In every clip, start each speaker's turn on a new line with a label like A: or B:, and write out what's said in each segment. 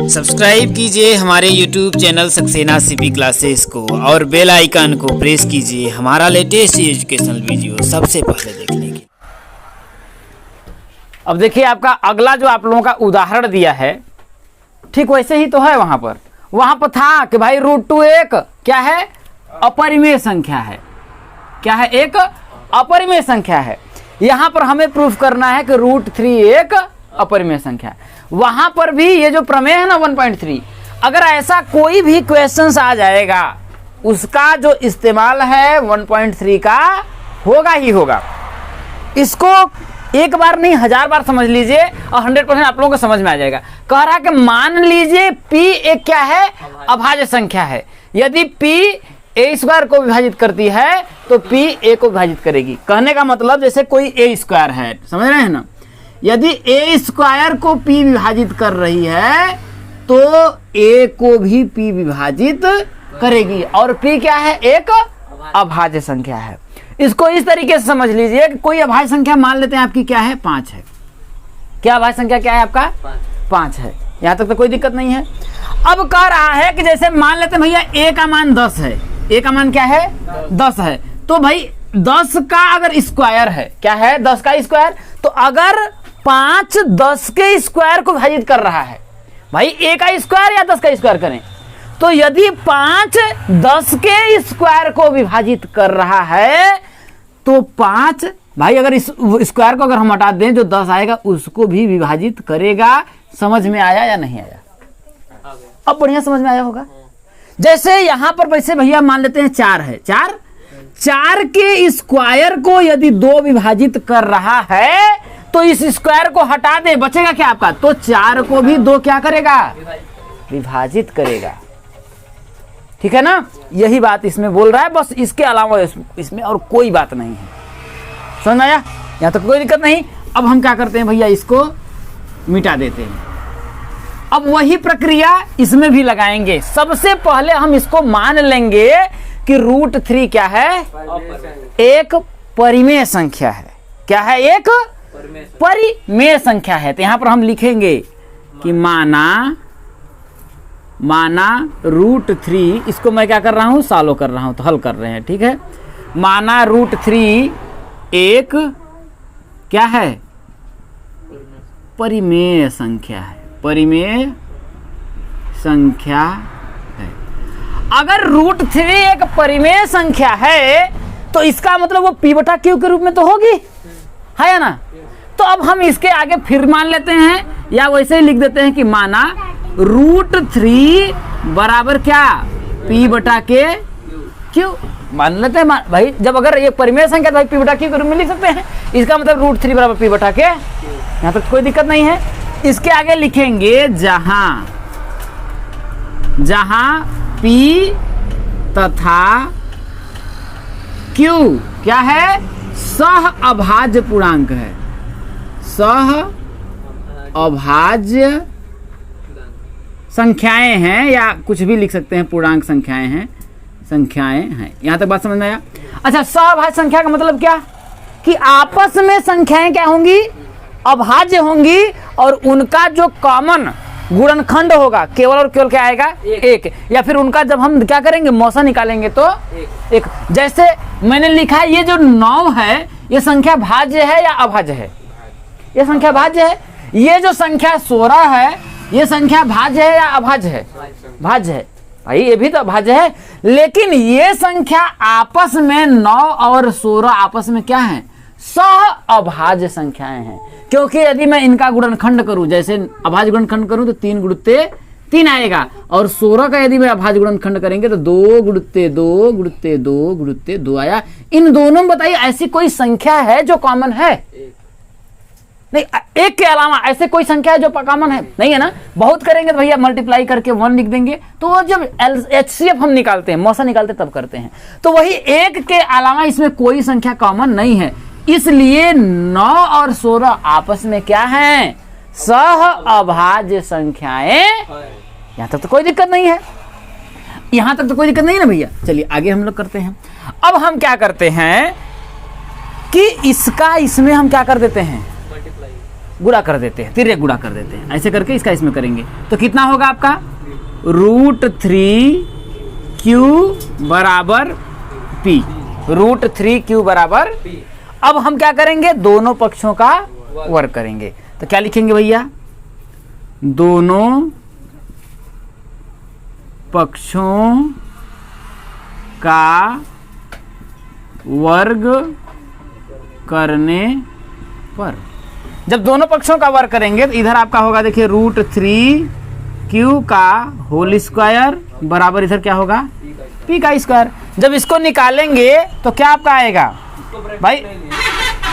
A: Subscribe कीजिए हमारे YouTube channel Saxena CP classes को और बेल आइकन को प्रेस कीजिए हमारा लेटेस्ट एजुकेशनल वीडियो सबसे पहले देखने के।
B: अब देखिए आपका अगला जो आप लोगों का उदाहरण दिया है ठीक वैसे ही तो है। वहां पर था कि भाई √2 एक क्या है, अपरिमेय संख्या है। क्या है? एक अपरिमेय संख्या है। यहां पर हमें प्रूफ करना है कि √3 एक अपरिमेय संख्या है। वहां पर भी ये जो प्रमेय है ना 1.3, अगर ऐसा कोई भी क्वेश्चन आ जाएगा उसका जो इस्तेमाल है 1.3 का होगा ही होगा। इसको एक बार नहीं 1000 बार समझ लीजिए और 100% आप लोगों को समझ में आ जाएगा। कह रहा है कि मान लीजिए p एक क्या है, अभाज्य संख्या है। यदि p a² को विभाजित करती है तो p a को विभाजित करेगी। कहने का मतलब जैसे कोई a² है, समझ रहे हैं ना। यदि a² को p विभाजित कर रही है तो a को भी p विभाजित करेगी और p क्या है, एक अभाज्य संख्या है। इसको इस तरीके से समझ लीजिए कि कोई अभाज्य संख्या मान लेते हैं आपकी क्या है, 5 है। क्या अभाज्य संख्या क्या है आपका, 5 है। यहां तक तो कोई दिक्कत नहीं है। अब कह रहा है कि जैसे मान लेते हैं भैया a का मान 10 है, a का मान क्या है, 10 है। तो भाई 10 का अगर स्क्वायर है, क्या है, 10 का स्क्वायर, तो अगर 5 10 के स्क्वायर को विभाजित कर रहा है, भाई a का स्क्वायर या 10 का स्क्वायर करें, तो यदि 5 10 के स्क्वायर को विभाजित कर रहा है तो 5 भाई अगर इस स्क्वायर को अगर हम हटा दें जो 10 आएगा उसको भी विभाजित करेगा। समझ में आया या नहीं आया? अब बढ़िया समझ में आया होगा। जैसे यहां पर वैसे भैया मान लेते हैं 4 है, 4 के स्क्वायर को यदि 2 विभाजित कर रहा है तो इस स्क्वायर को हटा दे, बचेगा क्या आपका, तो 4 को भी 2 क्या करेगा, विभाजित करेगा। ठीक है ना। यही बात इसमें बोल रहा है, बस इसके अलावा इसमें और कोई बात नहीं है। समझ आया? यहां तक कोई दिक्कत नहीं। अब हम क्या करते हैं भैया, इसको मिटा देते हैं। अब वही प्रक्रिया इसमें भी लगाएंगे। सबसे पहले हम इसको मान लेंगे कि √3 क्या है, एक परिमेय संख्या है। क्या है, एक परिमेय संख्या है। तो यहां पर हम लिखेंगे कि माना √3, इसको मैं क्या कर रहा हूं, सॉल्व कर रहा हूं, तो हल कर रहे हैं। ठीक है। माना √3 एक क्या है, परिमेय संख्या है। परिमेय संख्या है। अगर √3 एक परिमेय संख्या है तो इसका मतलब वो p/q के रूप में तो होगी, है या ना। तो अब हम इसके आगे फिर मान लेते हैं या वैसे ही लिख देते हैं कि माना √3 बराबर क्या, p/q मान लेते हैं। भाई जब अगर ये परिमेय संख्या तो भाई p/q के रूप में लिख सकते हैं। इसका मतलब √3 बराबर p/q। यहाँ तक कोई दिक्कत नहीं है। इसके आगे लिखेंगे जहां p तथा q क्या है, सह अभाज्य पूर्णांक है। सह अभाज्य संख्याएं हैं या कुछ भी लिख सकते हैं, पूर्णांक संख्याएं हैं, यहां तक बात समझ में आया। अच्छा, सहअभाज्य संख्या का मतलब क्या, कि आपस में संख्याएं क्या होंगी, अभाज्य होंगी और उनका जो कॉमन गुणनखंड होगा केवल और केवल क्या आएगा, एक। या फिर उनका जब हम क्या करेंगे, मौसा निकालेंगे तो एक। जैसे मैंने लिखा है ये जो 9 है ये संख्या भाज्य है या अभाज्य है, ये संख्या भाज्य है। ये जो संख्या 16 है ये संख्या भाज्य है या अभाज्य है, भाज्य है। भाई ये भी तो भाज्य है, लेकिन ये संख्या आपस में 9 और 16 आपस में क्या है, सह अभाज्य संख्याएं हैं। क्योंकि यदि मैं इनका गुणनखंड करूं, जैसे अभाज्य गुणनखंड करूं तो 3 × 3 आएगा और 16 का यदि मैं अभाज्य गुणनखंड करेंगे तो 2 × 2 × 2 × 2 आया। इन दोनों में बताइए ऐसी कोई संख्या है जो कॉमन है, नहीं। एक के अलावा ऐसे कोई संख्या है जो कॉमन है, नहीं है ना। बहुत करेंगे तो भैया मल्टीप्लाई करके 1 लिख देंगे। तो वो जब HCF हम निकालते हैं, मौसा निकालते तब करते हैं। तो वही एक के अलावा इसमें कोई संख्या कॉमन नहीं है, इसलिए 9 और 16 आपस में क्या है, सह अभाज्य संख्याएं। यहां तक तो कोई दिक्कत नहीं है, यहां तक तो कोई दिक्कत नहीं है ना भैया। चलिए आगे हम लोग करते हैं। अब हम क्या करते हैं कि इसका इसमें हम क्या कर देते हैं, गुणा कर देते हैं, तिर्यक गुणा कर देते हैं, ऐसे करके इसका इसमें करेंगे तो कितना होगा आपका √3q बराबर p, √3q बराबर p। अब हम क्या करेंगे, दोनों पक्षों का वर्ग करेंगे। तो क्या लिखेंगे भैया, दोनों पक्षों का वर्ग करने पर, जब दोनों पक्षों का वर्ग करेंगे तो इधर आपका होगा देखिए √3q का होल स्क्वायर बराबर इधर क्या होगा p का स्क्वायर। जब इसको निकालेंगे तो क्या आपका आएगा भाई,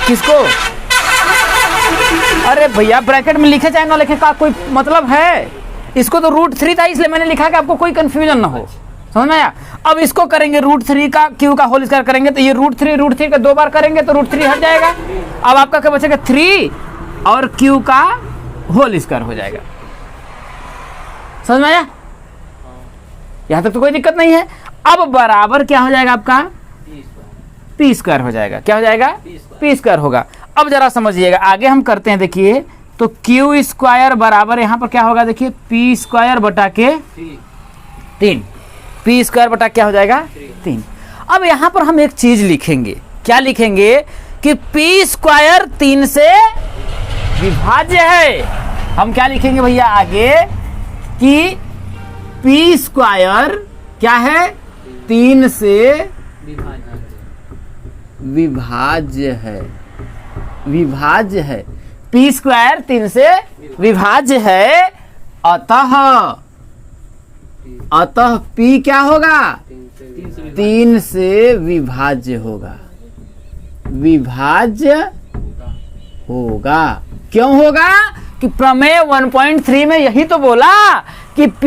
B: किसको, अरे भैया ब्रैकेट में लिखे चाहे ना लिखे का कोई मतलब है, इसको तो √3 था इसलिए मैंने लिखा कि आपको कोई कंफ्यूजन ना हो, समझ में आया। अब इसको करेंगे √3 का q का होल स्क्वायर करेंगे तो ये √3 का 2 बार करेंगे तो √3 हट जाएगा। अब आपका क्या बचेगा 3 और q का होल स्क्वायर हो जाएगा, समझ में आया, यहां तक तो कोई दिक्कत नहीं है। अब बराबर क्या हो जाएगा आपका p स्क्वायर हो जाएगा, क्या हो जाएगा p स्क्वायर होगा। अब जरा समझिएगा आगे हम करते हैं, देखिए तो q स्क्वायर बराबर यहां पर क्या होगा देखिए p स्क्वायर बटा के 3, p स्क्वायर बटा क्या हो जाएगा 3। अब यहां पर हम एक चीज लिखेंगे, क्या लिखेंगे कि p स्क्वायर 3 से विभाज्य है। हम क्या लिखेंगे भैया आगे कि p स्क्वायर क्या है 3 से विभाज्य है, विभाज्य है, p स्क्वायर 3 से विभाज्य है, अतः p क्या होगा 3 से विभाज्य होगा, विभाज्य होगा। क्यों होगा कि प्रमेय 1.3 में यही तो बोला कि p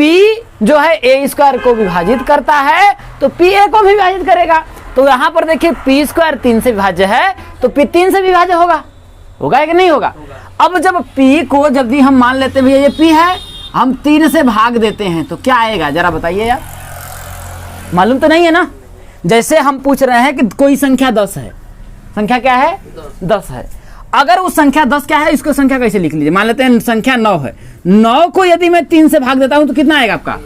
B: जो है a स्क्वायर को विभाजित करता है तो p a को भी विभाजित करेगा। तो यहां पर देखिए p स्क्वायर 3 से विभाज्य है तो p 3 से विभाज्य होगा, होगा कि नहीं होगा। अब जब p को जब भी हम मान लेते हैं भैया ये p है, हम 3 से भाग देते हैं तो क्या आएगा जरा बताइए यार, मालूम तो नहीं है ना। जैसे हम पूछ रहे हैं कि कोई संख्या 10 है, संख्या क्या है 10 है, अगर उस संख्या 10 क्या है इसको संख्या कैसे लिख लीजिए, मान लेते हैं संख्या 9 है, 9 को यदि मैं 3 से भाग देता हूं तो कितना आएगा आपका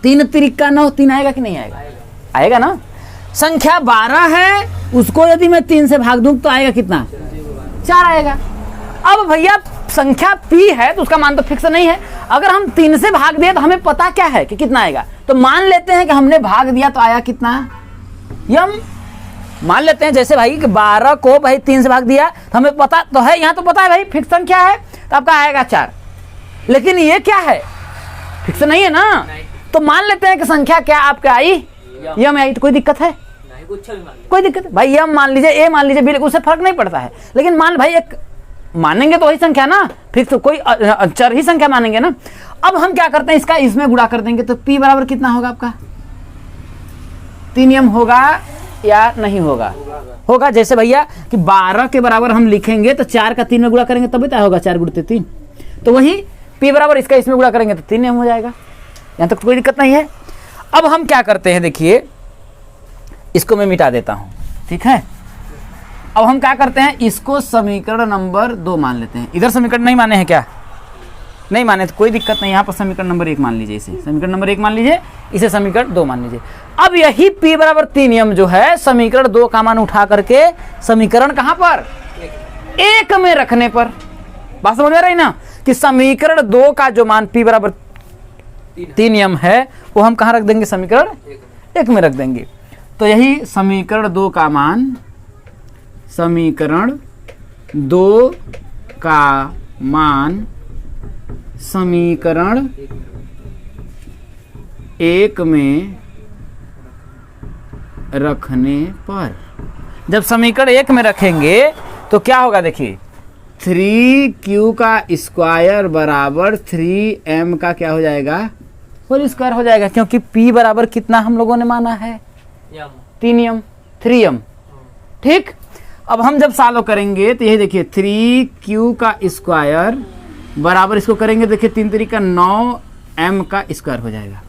B: 3 तिरिका 9, 3 आएगा कि नहीं आएगा, आएगा ना। संख्या 12 है, उसको यदि मैं 3 से भाग दूं तो आएगा कितना 4 आएगा। अब भैया संख्या p है तो उसका मान तो फिक्स नहीं है, अगर हम 3 से भाग दिए तो हमें पता क्या है कि कितना आएगा, तो मान लेते हैं कि हमने भाग दिया तो आया कितना यम, मान लेते हैं जैसे भाई कि 12 को भाई 3 से भाग दिया तो हमें पता तो है, यहाँ तो पता है भाई फिक्स संख्या है तो आपका आएगा 4, लेकिन ये क्या है फिक्स नहीं है ना, तो मान लेते हैं कि संख्या क्या आपका आई यम आई, तो कोई दिक्कत है कोई दिक्कत, भाई यम मान लीजिए ए मान लीजिए बिल्कुल उससे फर्क नहीं पड़ता है, लेकिन मान भाई एक मानेंगे तो वही संख्या ना, फिक्स तो कोई चर ही संख्या मानेंगे ना। अब हम क्या करते हैं इसका इसमें गुणा कर देंगे तो p बराबर कितना होगा आपका 3 यम होगा या नहीं होगा, होगा। जैसे भैया कि 12 के बराबर हम लिखेंगे तो 4 का 3 में गुणा करेंगे तभी तो होगा 4 गुणित 3, तो वही p बराबर इसका इसमें गुणा करेंगे तो 3 यम हो जाएगा, यहाँ तक तो कोई दिक्कत नहीं है। अब हम क्या करते हैं देखिए इसको मैं मिटा देता हूं, ठीक है। अब हम क्या करते हैं इसको समीकरण नंबर 2 मान लेते हैं, इधर समीकरण नहीं माने हैं क्या, नहीं माने तो कोई दिक्कत नहीं, यहाँ पर समीकरण नंबर 1 मान लीजिए, इसे समीकरण नंबर 1 मान लीजिए, इसे समीकरण 2 मान लीजिए। अब यही p बराबर 3 यम जो है समीकरण 2 का मान उठा करके समीकरण कहां पर 1 में रखने पर, बात समझ में आ रही ना, कि समीकरण 2 का जो मान p बराबर 3 यम है वो हम कहां रख देंगे समीकरण 1 में रख देंगे। तो यही समीकरण 2 का मान, समीकरण 2 का मान समीकरण 1 में रखने पर, जब समीकरण 1 में रखेंगे तो क्या होगा देखिए 3q का स्क्वायर बराबर 3m का क्या हो जाएगा होल स्क्वायर हो जाएगा, क्योंकि p बराबर कितना हम लोगों ने माना है 3 यम 3 यम, ठीक। अब हम जब सॉल्व करेंगे तो ये देखिए 3q का स्क्वायर बराबर इसको करेंगे देखिए 3 3 9m का स्क्वायर हो जाएगा,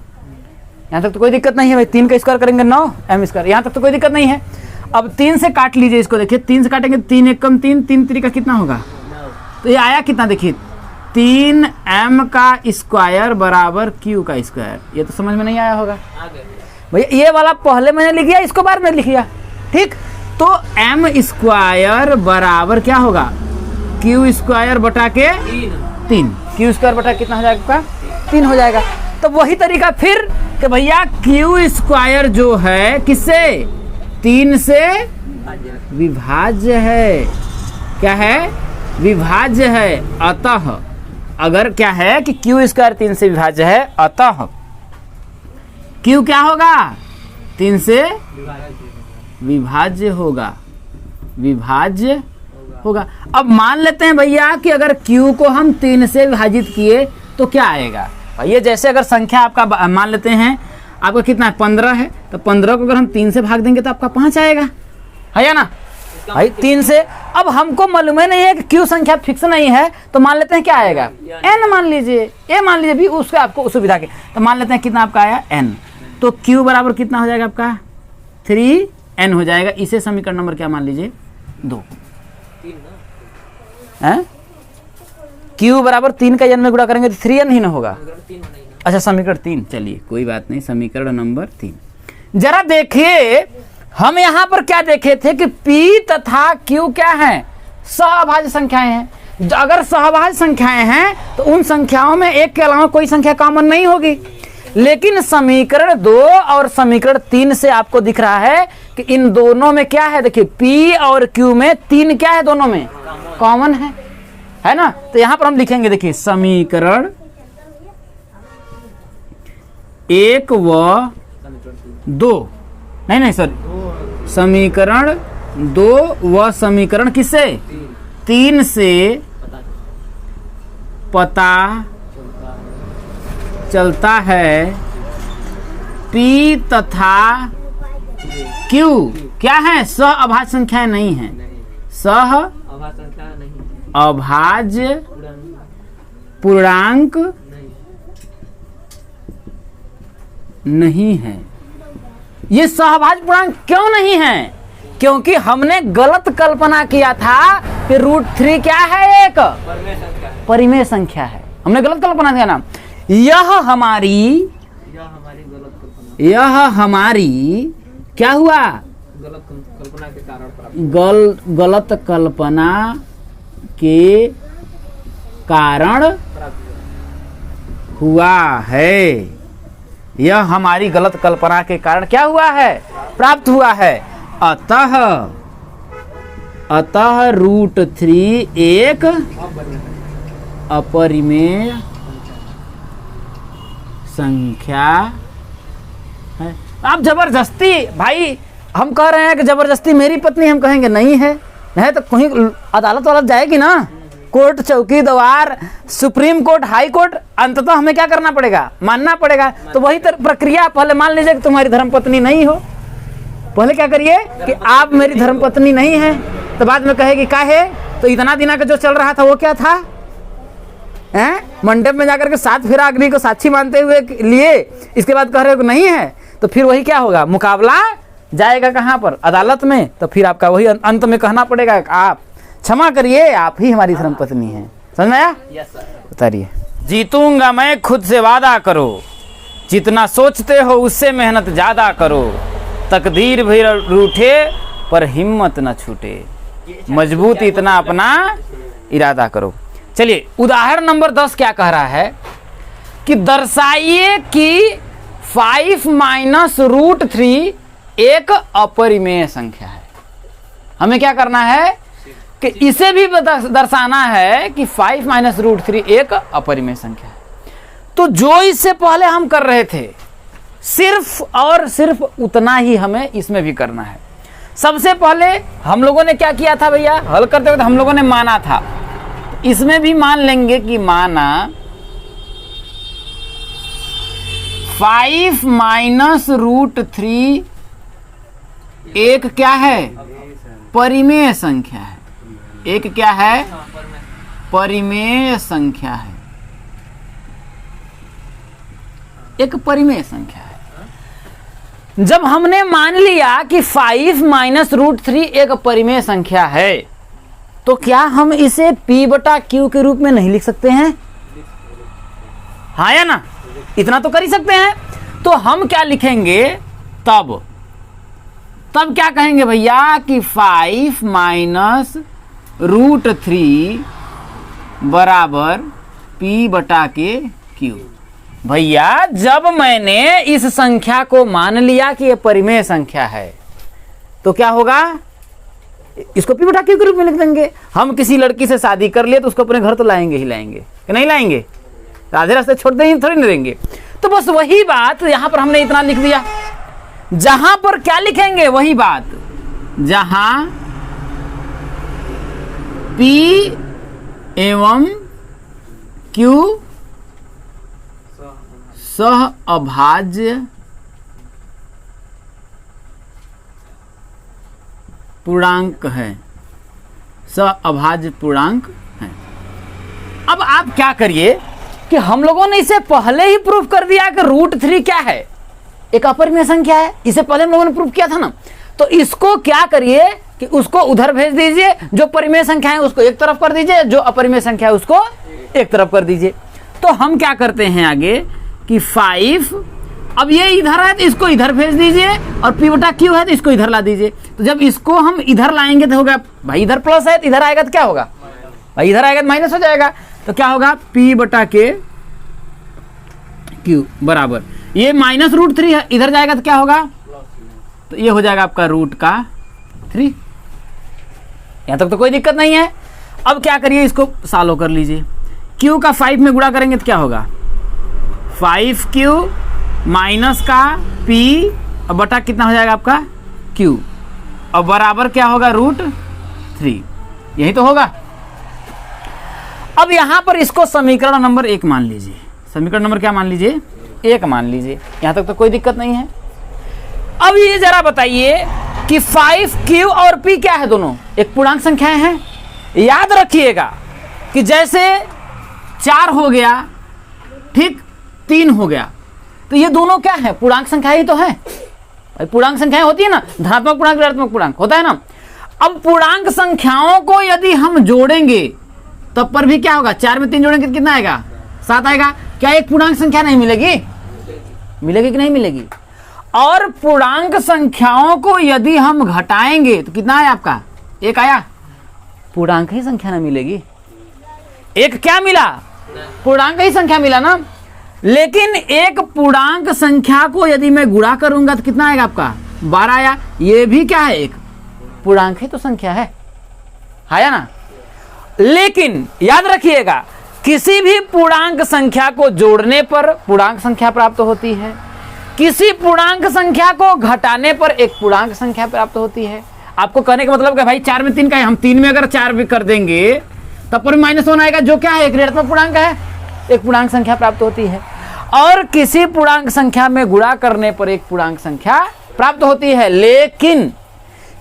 B: यहाँ तक तो कोई दिक्कत नहीं है भाई, 3 का स्क्वायर करेंगे 9m स्क्वायर, यहाँ तक तो कोई दिक्कत नहीं है। अब 3 से काट लीजिए इसको, देखिए 3 से काटेंगे 3 1 कम 3 3 3 का कितना होगा तो ये आया कितना देखिए 3m का स्क्वायर बराबर q का स्क्वायर। ये तो समझ में नहीं आया होगा भैया, ये वाला पहले मैंने लिख दिया, इसको बाद में लिख लिया। ठीक, तो m स्क्वायर बराबर क्या होगा q स्क्वायर बटा के 3। q स्क्वायर बटा कितना हो जाएगा 3 हो जाएगा। तो वही तरीका फिर कि भैया q स्क्वायर जो है किससे 3 से विभाज्य है। क्या है विभाज्य है। अतः अगर क्या है कि q स्क्वायर 3 से विभाज्य है, अतः q क्या होगा 3 से विभाज्य होगा, विभाज्य होगा। अब मान लेते हैं भैया कि अगर q को हम 3 से विभाजित किए तो क्या आएगा। ये जैसे अगर संख्या आपका मान लेते हैं आपका कितना है 15 है, तो 15 को अगर हम 3 से भाग देंगे तो आपका 5 आएगा, है या ना भाई 3 से। अब हमको मालूम है नहीं है कि क्यू संख्या फिक्स नहीं है, तो मान लेते हैं क्या आएगा n मान लीजिए, a मान लीजिए भी उसके आपको सुविधा के, तो मान लेते हैं कितना आपका आया n। तो q बराबर कितना हो जाएगा आपका 3n हो जाएगा। इसे समीकरण नंबर क्या मान लीजिए 2 है। q बराबर 3 का n में गुणा करेंगे तो 3n ही ना होगा। अच्छा समीकरण 3, चलिए कोई बात नहीं, समीकरण नंबर 3 जरा देखिए। हम यहाँ पर क्या देखे थे कि p तथा q क्या है सहभाज्य संख्याएं हैं। अगर सहभाज्य संख्याएं हैं तो उन संख्याओं में एक के अलावा कोई संख्या कॉमन नहीं होगी। लेकिन समीकरण 2 और समीकरण 3 से आपको दिख रहा है कि इन दोनों में क्या है, देखिए p और q में 3 क्या है, दोनों में कॉमन है ना। तो यहां पर हम लिखेंगे देखिए समीकरण 1 व 2, नहीं सर, समीकरण 2 व समीकरण किससे 3 से पता चलता है p तथा q क्या है सहअभाज्य संख्याएं नहीं है, सहअभाज्य पूर्णांक नहीं है। ये सहभाज्य पूर्णांक क्यों नहीं है, क्योंकि हमने गलत कल्पना किया था कि √3 क्या है, एक परिमेय संख्या है। हमने गलत कल्पना किया ना। यह हमारी क्या हुआ गलत कल्पना के कारण हुआ है। यह हमारी गलत कल्पना के कारण क्या हुआ है, प्राप्त हुआ है। अतः √3 एक अपरिमेय संख्या है। आप जबरदस्ती भाई हम कह रहे हैं कि जबरदस्ती मेरी पत्नी, हम कहेंगे नहीं है, नहीं तो कहीं अदालत जाएगी ना, कोर्ट चौकी दवार सुप्रीम कोर्ट हाई कोर्ट, अंततः हमें क्या करना पड़ेगा, मानना पड़ेगा। तो वही प्रक्रिया, पहले मान लीजिए कि तुम्हारी धर्मपत्नी नहीं हो, पहले क्या करिए कि आप मेरी धर्मपत्नी नहीं है, तो बाद में कहेगी का है, तो इतना दिना का जो चल रहा था वो क्या था, हैं मंडप में जाकर के 7 फेरा अग्नि को साक्षी मानते हुए लिए, इसके बाद कह रहे हो नहीं है, तो फिर वही क्या होगा, मुकाबला जाएगा कहाँ पर, अदालत में। तो फिर आपका वही अंत में कहना पड़ेगा आप क्षमा करिए, आप ही हमारी धर्मपत्नी हैं। समझ में आया? Yes sir. उतारिए। जीतूंगा मैं खुद से वादा करो, जितना सोचते हो उससे मेहनत ज्यादा करो, तकदीर भी रूठे पर हिम्मत न छूटे, मजबूत इतना अपना इरादा करो। चलिए उदाहरण नंबर 10 क्या कह रहा है कि दर्शाइए कि 5 - √3 एक अपरिमेय संख्या है। हमें क्या करना है कि इसे भी दर्शाना है कि 5 - √3 एक अपरिमेय संख्या है। तो जो इससे पहले हम कर रहे थे सिर्फ और सिर्फ उतना ही हमें इसमें भी करना है। सबसे पहले हम लोगों ने क्या किया था भैया, हल करते वक्त हम लोगों ने माना था, इसमें भी मान लेंगे कि माना 5 - √3 एक क्या है, परिमेय संख्या है। एक क्या है, परिमेय संख्या है, एक परिमेय संख्या है। जब हमने मान लिया कि 5 - √3 एक परिमेय संख्या है, तो क्या हम इसे P बटा Q के रूप में नहीं लिख सकते हैं? हाँ या ना? इतना तो कर ही सकते हैं। तो हम क्या लिखेंगे तब क्या कहेंगे भैया कि 5 माइनस रूट 3 बराबर P बटा के Q। भैया जब मैंने इस संख्या को मान लिया कि यह परिमेय संख्या है तो क्या होगा, इसको P बटा Q के रूप में लिख देंगे। हम किसी लड़की से शादी कर लिए तो उसको अपने घर तो लाएंगे ही लाएंगे कि नहीं लाएंगे, आधे रास्ते छोड़ देंगे थोड़ी नहीं देंगे। तो बस वही बात यहां पर हमने इतना लिख दिया। जहां पर क्या लिखेंगे वही बात, जहां P एवं Q सह अभाज्य पूर्णांक है, सह अभाज्य पूर्णांक है। अब आप क्या करिए कि हम लोगों ने इसे पहले ही प्रूफ कर दिया कि रूट 3 क्या है, एक अपरिमेय संख्या है। इसे पहले हम लोगों ने प्रूफ किया था ना। तो इसको क्या करिए कि उसको उधर भेज दीजिए, जो परिमेय संख्या है उसको एक तरफ कर दीजिए, जो अपरिमेय संख्या है उसको एक तरफ कर दीजिए। तो हम क्या करते हैं आगे कि 5, अब ये इधर है तो इसको इधर भेज दीजिए, और P बटा Q है तो इसको इधर ला दीजिए। तो जब इसको हम इधर लाएंगे तो होगा भाई इधर प्लस है तो इधर आएगा तो क्या होगा भाई, इधर आएगा तो माइनस हो जाएगा। तो क्या होगा P बटा के Q बराबर, ये माइनस रूट 3 है, इधर जाएगा तो क्या होगा, तो ये हो जाएगा आपका रूट का 3। यहां तक तो कोई दिक्कत नहीं है। अब क्या करिए, इसको सॉल्व कर लीजिए। Q का 5 में गुणा करेंगे तो क्या होगा, 5Q माइनस का P और बटा कितना हो जाएगा आपका Q, और बराबर क्या होगा रूट 3। यही तो होगा। अब यहां पर इसको समीकरण नंबर 1 मान लीजिए। समीकरण नंबर क्या मान लीजिए, 1 मान लीजिए। यहां तक तो कोई दिक्कत नहीं है। अब ये जरा बताइए कि 5Q और P क्या है, दोनों एक पूर्णांक संख्याएं हैं। याद रखिएगा कि जैसे 4 हो गया, ठीक 3 हो गया, तो ये दोनों क्या है, पूर्णांक संख्या ही तो है। पूर्णांक संख्याएं होती है ना, धनात्मक पूर्णांक ऋणात्मक पूर्णांक होता है ना। अब पूर्णांक संख्याओं को यदि हम जोड़ेंगे तब पर भी क्या होगा, 4 में 3 जोड़ेंगे कितना आएगा, 7 आएगा। क्या एक पूर्णांक संख्या नहीं मिलेगी, मिलेगी कि नहीं मिलेगी। और पूर्णांक संख्याओं को यदि हम घटाएंगे तो कितना आया आपका, 1 आया। पूर्णांक ही संख्या ना मिलेगी, एक क्या मिला, पूर्णांक ही संख्या मिला ना। लेकिन एक पूर्णांक संख्या को यदि मैं गुणा करूंगा तो कितना आएगा आपका, 12 आया। ये भी क्या है, एक पूर्णांक ही तो संख्या है या ना। लेकिन याद रखिएगा, किसी भी पूर्णांक संख्या को जोड़ने पर पूर्णांक संख्या प्राप्त होती है, किसी पूर्णांक संख्या को घटाने पर एक पूर्णांक संख्या प्राप्त होती है। आपको कहने का मतलब क्या भाई, 4 में 3 का है, हम 3 में अगर 4 भी कर देंगे तब पर -1 आएगा, जो क्या है, एक ऋणात्मक पूर्णांक है, एक पूर्णांक संख्या प्राप्त होती है। और किसी पूर्णांक संख्या में गुणा करने पर एक पूर्णांक संख्या प्राप्त होती है। लेकिन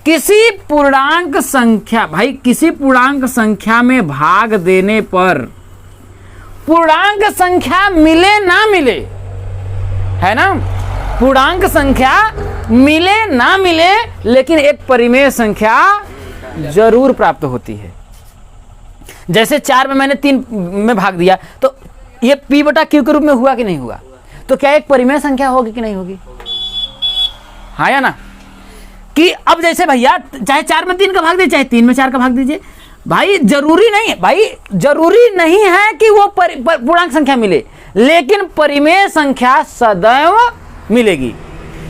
B: किसी पूर्णांक संख्या, भाई किसी पूर्णांक संख्या में भाग देने पर पूर्णांक संख्या मिले ना मिले, है ना, पूर्णांक संख्या मिले ना मिले, लेकिन एक परिमेय संख्या जरूर प्राप्त होती है। जैसे 4 में मैंने 3 में भाग दिया तो ये P बटा Q के रूप में हुआ कि नहीं हुआ, तो क्या एक परिमेय संख्या होगी कि नहीं होगी, हाँ या ना। कि अब जैसे भैया चाहे 4 में 3 का भाग दीजिए, चाहे 3 में 4 का भाग दीजिए, भाई जरूरी नहीं है, भाई जरूरी नहीं है कि वो पूर्णांक संख्या मिले, लेकिन परिमेय संख्या सदैव मिलेगी।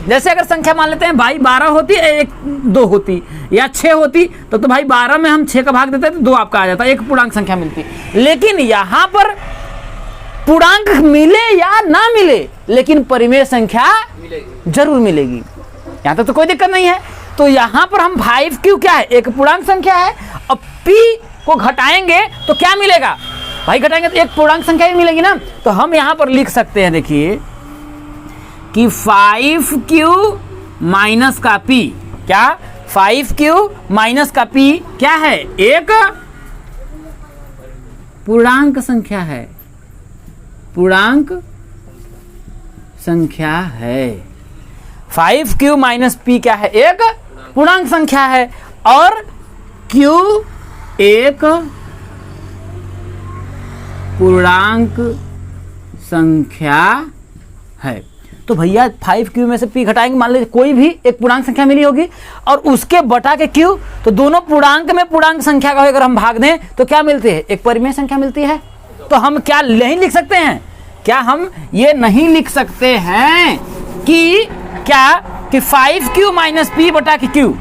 B: जैसे अगर संख्या मान लेते हैं भाई 12 होती, 1 2 होती या 6 होती, तो भाई 12 में हम 6 का भाग देते तो 2 आपका आ जाता, एक पूर्णांक संख्या मिलती। लेकिन यहां पर पूर्णांक मिले या ना मिले, लेकिन परिमेय संख्या जरूर मिलेगी। यहां तक तो कोई दिक्कत नहीं है। तो यहां पर हम 5Q क्या है, एक पूर्णांक संख्या है, और P को घटाएंगे तो क्या मिलेगा भाई, घटाएंगे तो एक पूर्णांक संख्या ही मिलेगी ना। तो हम यहां पर लिख सकते हैं, देखिए कि 5Q माइनस का P, क्या 5Q माइनस का P क्या है, एक पूर्णांक संख्या है, पूर्णांक संख्या है। 5Q माइनस P क्या है, एक पूर्णांक संख्या है। और Q एक पूर्णांक संख्या है। तो भैया 5q में से p घटाएंगे, मान लीजिए कोई भी एक पूर्णांक संख्या मिली होगी और उसके बटा के q, तो दोनों पूर्णांक में पूर्णांक संख्या का अगर हम भाग दें तो क्या मिलती है? एक परिमेय संख्या मिलती है। तो हम क्या नहीं लिख सकते हैं? क्या हम ये नहीं लिख सकते हैं कि क्या कि 5q माइनस p बटा के q,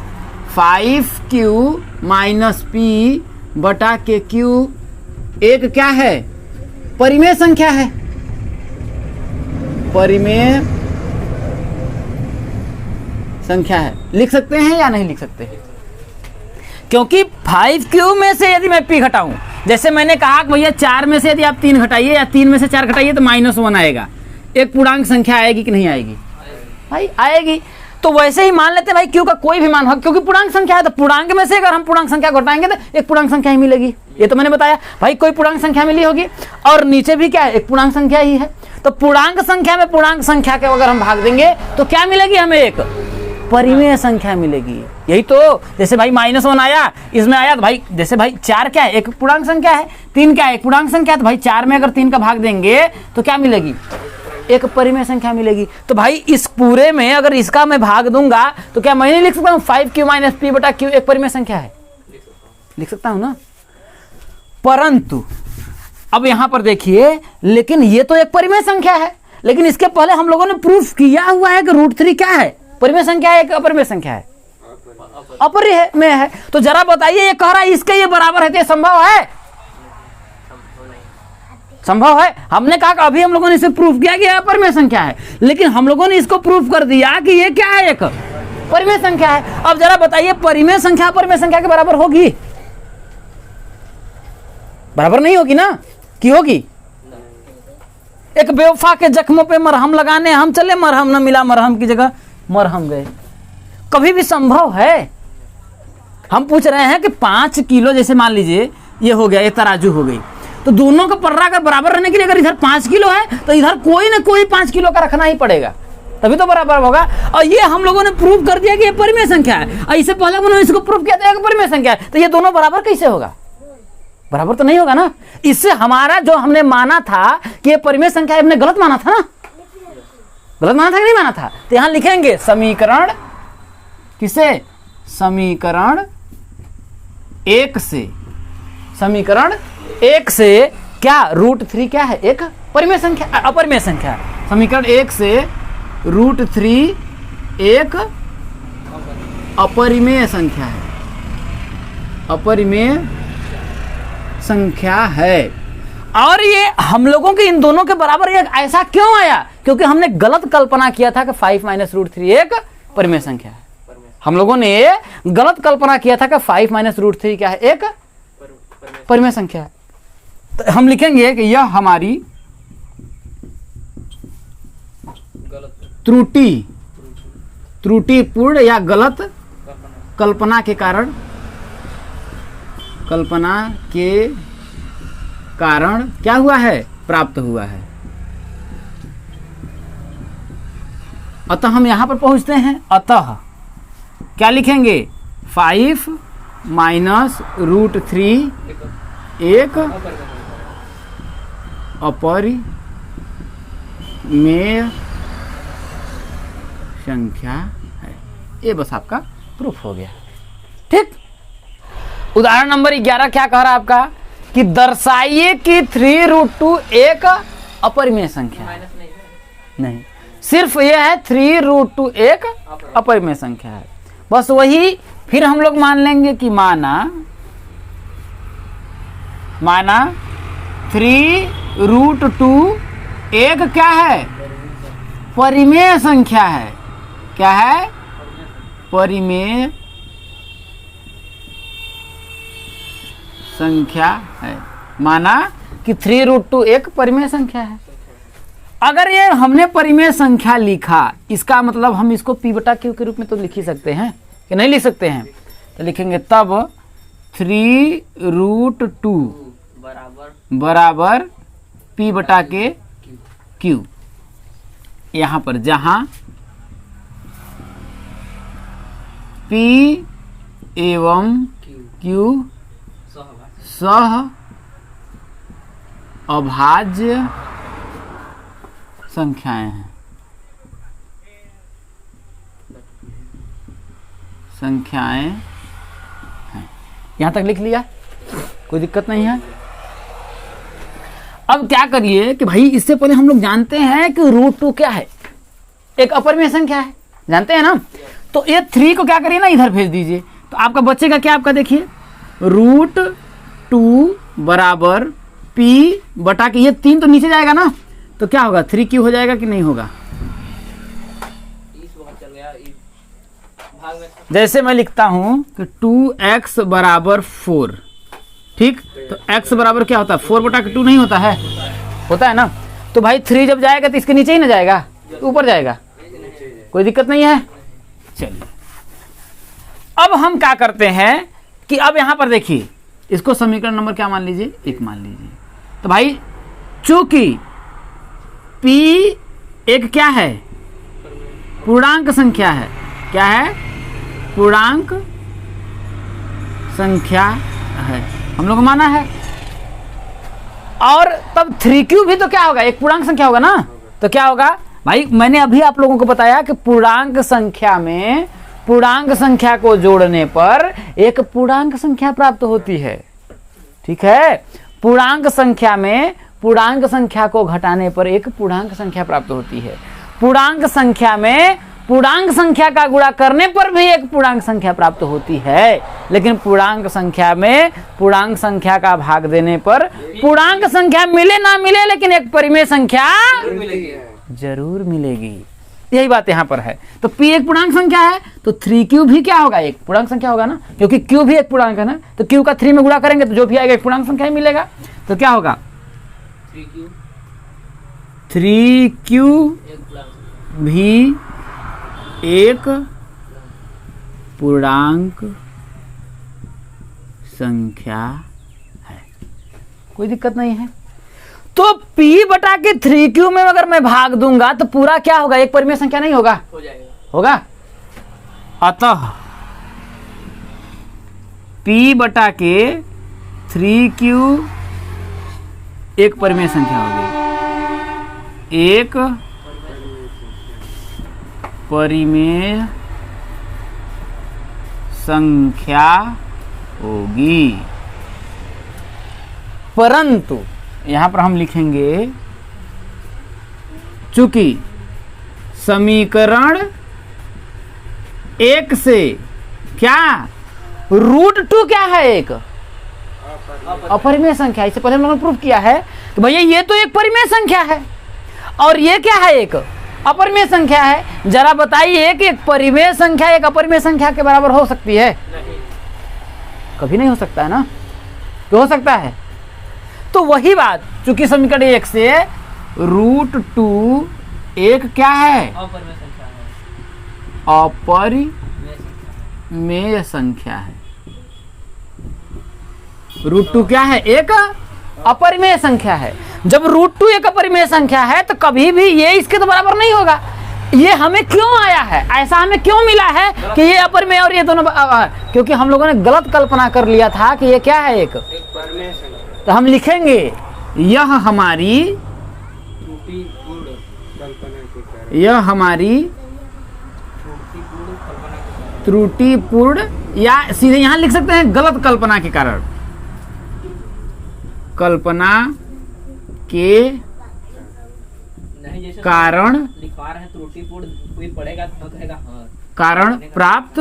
B: 5q माइनस p बटा के q एक क्या है? परिमेय संख्या है। परिमेय संख्या है। लिख सकते हैं या नहीं लिख सकते हैं? क्योंकि 5q में से यदि मैं p घटाऊं, जैसे मैंने कहा कि भैया 4 में से यदि आप 3 घटाइए या 3 में से 4 घटाइए तो -1 आएगा। एक पूर्णांक संख्या आएगी कि नहीं आएगी? भाई आएगी। तो वैसे ही मान लेते हैं भाई q का कोई भी मान हो, क्योंकि पूर्णांक संख्या है तो पूर्णांक में से अगर हम पूर्णांक संख्या घटाएंगे तो एक पूर्णांक संख्या ही मिलेगी। ये तो मैंने बताया भाई, कोई पूर्णांक संख्या मिली होगी और नीचे भी क्या है? एक पूर्णांक संख्या ही है। तो पूर्णांक संख्या में पूर्णांक संख्या के अगर हम भाग देंगे तो क्या मिलेगी हमें? एक परिमेय संख्या मिलेगी। यही तो, जैसे भाई -1 आया, इसमें आया तो भाई जैसे भाई 4 क्या है? एक पूर्णांक संख्या है। 3 क्या है? एक पूर्णांक संख्या है। तो भाई 4 में अगर 3 का भाग देंगे तो क्या मिलेगी? एक परिमेय संख्या मिलेगी। तो भाई इस पूरे में अगर इसका मैं भाग दूंगा तो क्या मैं नहीं लिख सकता हूँ 5q माइनस p बटा q एक परिमेय संख्या है? लिख सकता हूं ना। परंतु अब यहां पर देखिए, लेकिन ये तो एक परिमेय संख्या है, लेकिन इसके पहले हम लोगों ने प्रूफ किया हुआ है कि √3 क्या है? परिमेय संख्या है, एक अपरिमेय संख्या है? अपरिमेय है। तो जरा बताइए, ये कह रहा है इसके ये बराबर है, तो ये संभव है? संभव है? हमने कहा कि अभी हम लोगों ने इसे प्रूफ किया कि यह अपरिमेय संख्या है, लेकिन हम लोगों ने इसको प्रूफ कर दिया कि ये क्या है? एक परिमेय संख्या है। अब जरा बताइए, परिमेय संख्या अपरिमेय संख्या के बराबर होगी? बराबर नहीं होगी ना। की होगी? एक बेवफा के जख्मों पे मरहम लगाने हम चले, मरहम न मिला, मरहम की जगह मरहम गए। कभी भी संभव है? हम पूछ रहे हैं कि 5 किलो, जैसे मान लीजिए ये हो गया, ये तराजू हो गई, तो दोनों का पर्रा अगर बराबर रहने के लिए अगर इधर 5 किलो है तो इधर कोई ना कोई 5 किलो का रखना ही पड़ेगा, तभी तो बराबर होगा। और ये हम लोगों ने प्रूफ कर दिया कि ये परिमेय संख्या है, और इससे पहले उन्होंने इसको प्रूफ किया था कि परिमेय संख्या है, तो ये दोनों बराबर कैसे होगा? बराबर तो नहीं होगा ना। इससे हमारा जो हमने माना था कि ये परिमेय संख्या है, हमने गलत माना था ना। गलत माना था कि नहीं माना था? तो यहां लिखेंगे समीकरण किसे? समीकरण 1 से। समीकरण 1 से क्या? √3 क्या है? एक परिमेय संख्या, अपरिमेय संख्या। समीकरण 1 से √3 एक अपरिमेय संख्या है। अपरिमेय संख्या है। और ये हम लोगों के इन दोनों के बराबर एक ऐसा क्यों आया? क्योंकि हमने गलत कल्पना किया था कि 5 माइनस √3 एक परिमेय संख्या है। हम लोगों ने गलत कल्पना किया था कि 5 माइनस √3 क्या है? एक परिमेय संख्या है। तो हम लिखेंगे कि यह हमारी त्रुटिपूर्ण या गलत कल्पना के कारण क्या हुआ है? प्राप्त हुआ है। अतः हम यहां पर पहुंचते हैं। अतः क्या लिखेंगे? 5 माइनस √3 एक अपरिमेय संख्या है। ये बस आपका प्रूफ हो गया। ठीक। उदाहरण नंबर 11 क्या कह रहा है आपका? कि दर्शाइए कि 3√2 एक अपरिमेय संख्या है। नहीं, सिर्फ यह है 3√2 एक अपरिमेय संख्या है। बस वही फिर हम लोग मान लेंगे कि माना 3√2 एक क्या है? परिमेय संख्या है। क्या है? परिमेय संख्या है। माना कि 3√2 एक परिमेय संख्या है। अगर ये हमने परिमेय संख्या लिखा, इसका मतलब हम इसको p बटा q के रूप में तो लिख ही सकते हैं कि नहीं लिख सकते हैं? तो लिखेंगे तब 3√2 बराबर p बटा के q। यहां पर जहां p एवं q सह अभाज्य संख्याएं हैं। संख्याएं हैं। यहां तक लिख लिया, कोई दिक्कत नहीं है। अब क्या करिए कि भाई इससे पहले हम लोग जानते हैं कि √2 क्या है, एक अपरिमेय संख्या है, जानते हैं ना। तो ये 3 को क्या करिए ना, इधर भेज दीजिए, तो आपका बचेगा क्या, आपका देखिए √2 बराबर P बटा के, ये 3 तो नीचे जाएगा ना, तो क्या होगा 3Q हो जाएगा कि नहीं होगा। जैसे मैं लिखता हूं कि 2x बराबर 4, ठीक, तो x बराबर क्या होता है 4 बटा के 2 नहीं होता है, होता है ना। तो भाई 3 जब जाएगा तो इसके नीचे ही ना जाएगा, तो ऊपर जाएगा, कोई दिक्कत नहीं है। चलिए अब हम क्या करते हैं कि अब यहां पर देखिए, इसको समीकरण नंबर क्या मान लीजिए, 1 मान लीजिए। तो भाई चूंकि P एक क्या है, पूर्णांक संख्या है, क्या है, पूर्णांक संख्या है, हम लोग माना है। और तब 3Q भी तो क्या होगा, एक पूर्णांक संख्या होगा ना, तो क्या होगा भाई, मैंने अभी आप लोगों को बताया कि पूर्णांक संख्या में पूर्णांक संख्या को जोड़ने पर एक पूर्णांक संख्या प्राप्त होती है, ठीक है। पूर्णांक संख्या में पूर्णांक संख्या को घटाने पर एक पूर्णांक संख्या प्राप्त होती है। पूर्णांक संख्या में पूर्णांक संख्या का गुणा करने पर भी एक पूर्णांक संख्या प्राप्त होती है, लेकिन पूर्णांक संख्या में पूर्णांक संख्या का भाग देने पर पूर्णांक संख्या मिले ना मिले, लेकिन एक परिमेय संख्या जरूर मिलेगी। यही बात यहाँ पर है। तो P एक पूर्णांक संख्या है, तो 3Q भी क्या होगा, एक पूर्णांक संख्या होगा ना, क्योंकि Q भी एक पूर्णांक है ना, तो Q का 3 में गुणा करेंगे तो जो भी आएगा एक पूर्णांक संख्या ही मिलेगा। तो क्या होगा 3Q भी एक पूर्णांक संख्या है, कोई दिक्कत नहीं है। तो P बटा के 3Q में अगर मैं भाग दूंगा तो पूरा क्या होगा, एक परिमेय संख्या नहीं होगा, हो जाएगा, होगा। अतः P बटा के 3Q एक परिमेय संख्या होगी, एक परिमेय संख्या होगी। परंतु यहां पर हम लिखेंगे चूंकि समीकरण 1 से क्या √2 क्या है, एक अपरिमेय संख्या। इससे पहले हम लोगों ने प्रूफ किया है कि भैया ये तो एक परिमेय संख्या है और ये क्या है, एक अपरिमेय संख्या है। जरा बताइए कि एक परिमेय संख्या एक अपरिमेय संख्या के बराबर हो सकती है? कभी नहीं हो सकता है ना, तो हो सकता है। तो वही बात, चूंकि समीकरण 1 से √2 एक क्या है, अपरिमेय संख्या है। √2 क्या है, एक अपरिमेय संख्या है। जब √2 एक अपरिमेय संख्या है तो कभी भी ये इसके तो बराबर नहीं होगा। ये हमें क्यों आया है, ऐसा हमें क्यों मिला है कि ये अपरिमेय और ये दोनों, क्योंकि हम लोगों ने गलत कल्पना कर लिया था कि ये क्या है, एक परिमेय संख्या। तो हम लिखेंगे यह हमारी त्रुटिपूर्ण, या सीधे यहां लिख सकते हैं गलत कल्पना के कारण, कल्पना के कारण त्रुटिपूर्ण पड़ेगा तो कहेगा हाँ, कारण प्राप्त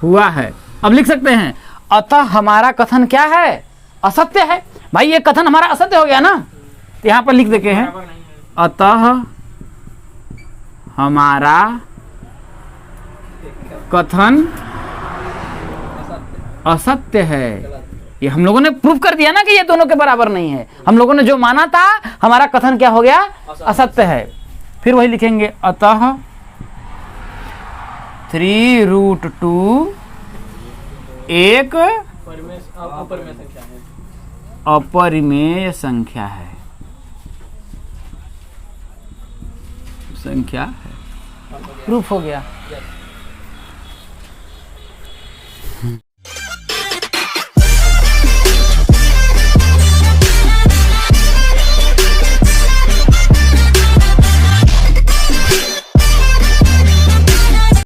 B: हुआ है। अब लिख सकते हैं अतः हमारा कथन क्या है, असत्य है। भाई ये कथन हमारा असत्य हो गया ना, तो यहां पर लिख देते हैं अतः हमारा कथन असत्य है। ये हम लोगों ने प्रूफ कर दिया ना कि ये दोनों के बराबर नहीं है। हम लोगों ने जो माना था, हमारा कथन क्या हो गया, असत्य है। फिर वही लिखेंगे अतः 3√2 एक अपरिमेय संख्या है, प्रूफ हो गया।